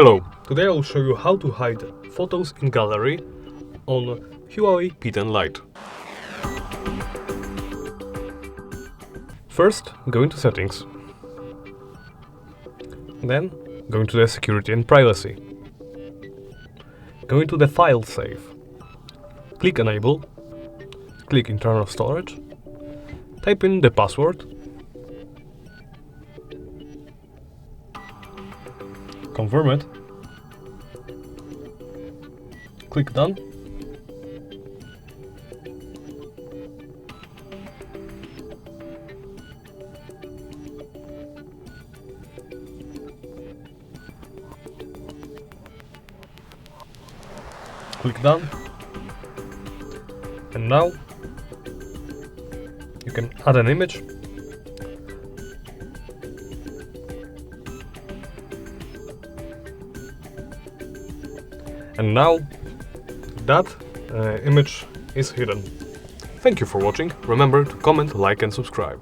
Hello, today I will show you how to hide photos in gallery on HUAWEI P10 Lite. First, go into Settings. Then, go into the Security and Privacy. Go into the File Save. Click Enable. Click Internal Storage. Type in the password. Confirm it. Click Done. Click Done. And now you can add an image. And now that image is hidden. Thank you for watching. Remember to comment, like and subscribe.